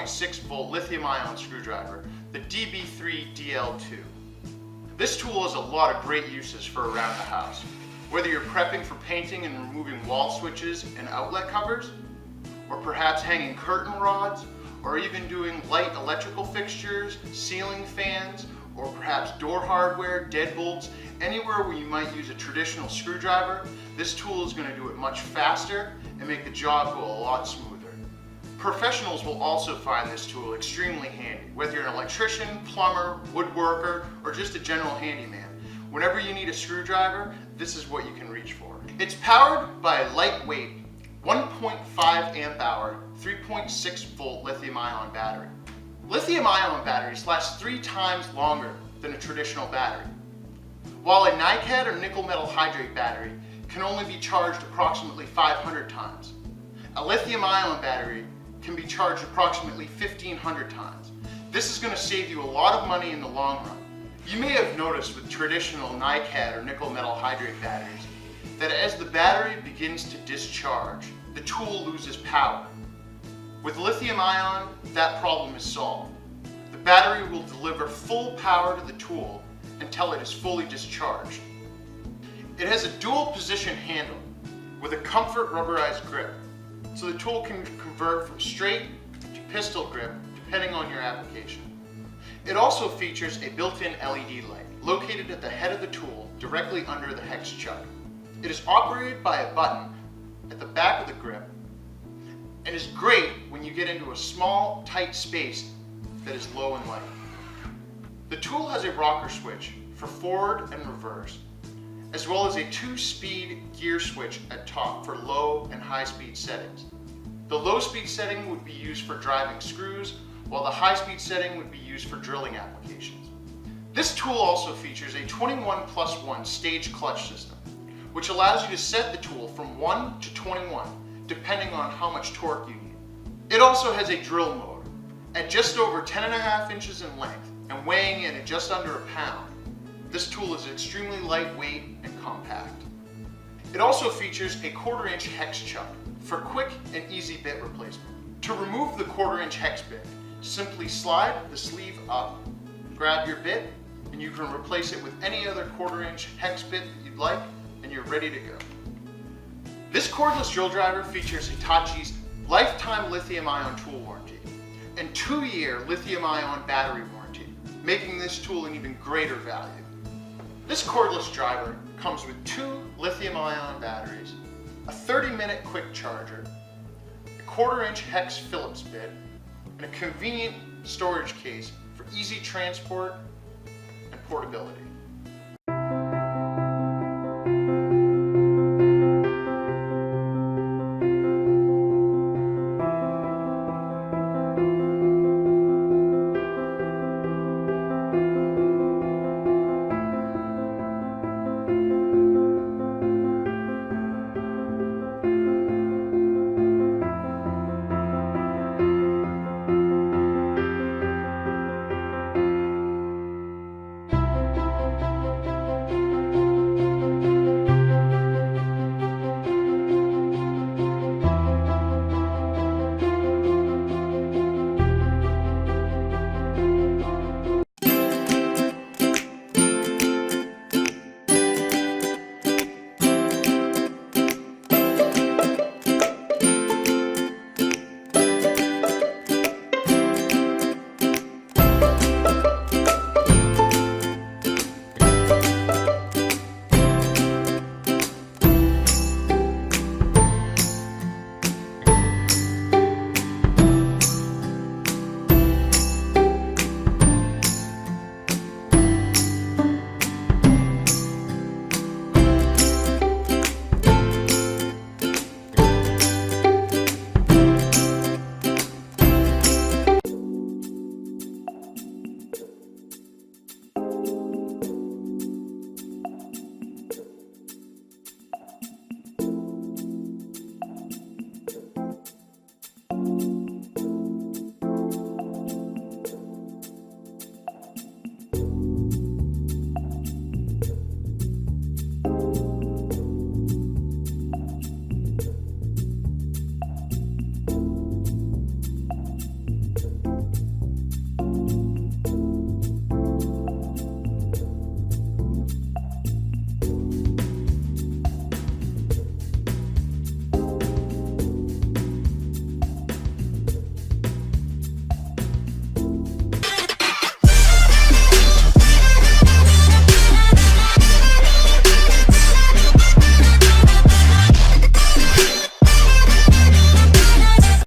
3.6 volt lithium-ion screwdriver, the DB3DL2. This tool has a lot of great uses for around the house. Whether you're prepping for painting and removing wall switches and outlet covers, or perhaps hanging curtain rods, or even doing light electrical fixtures, ceiling fans, or perhaps door hardware, deadbolts, anywhere where you might use a traditional screwdriver, this tool is going to do it much faster and make the job go a lot smoother. Professionals will also find this tool extremely handy, whether you're an electrician, plumber, woodworker, or just a general handyman. Whenever you need a screwdriver, this is what you can reach for. It's powered by a lightweight 1.5 amp hour, 3.6 volt lithium-ion battery. Lithium-ion batteries last 3 times longer than a traditional battery, while a NiCad or nickel metal hydrate battery can only be charged approximately 500 times. A lithium-ion battery can be charged approximately 1,500 times. This is going to save you a lot of money in the long run. You may have noticed with traditional NiCad or nickel metal hydrate batteries that as the battery begins to discharge, the tool loses power. With lithium-ion, that problem is solved. The battery will deliver full power to the tool until it is fully discharged. It has a dual position handle with a comfort rubberized grip, so the tool can convert from straight to pistol grip depending on your application. It also features a built-in LED light located at the head of the tool directly under the hex chuck. It is operated by a button at the back of the grip and is great when you get into a small, tight space that is low and light. The tool has a rocker switch for forward and reverse, as well as a 2-speed gear switch at top for low and high speed settings. The low speed setting would be used for driving screws, while the high speed setting would be used for drilling applications. This tool also features a 21+1 stage clutch system, which allows you to set the tool from 1 to 21, depending on how much torque you need. It also has a drill mode. At just over 10.5 inches in length and weighing in at just under a pound, this tool is extremely lightweight and compact. It also features a 1/4 inch hex chuck for quick and easy bit replacement. To remove the 1/4 inch hex bit, simply slide the sleeve up, grab your bit, and you can replace it with any other 1/4 inch hex bit that you'd like, and you're ready to go. This cordless drill driver features Hitachi's lifetime lithium-ion tool warranty and 2-year lithium-ion battery warranty, making this tool an even greater value. This cordless driver comes with 2 lithium-ion batteries, a 30-minute quick charger, a 1/4 inch hex Phillips bit, and a convenient storage case for easy transport and portability.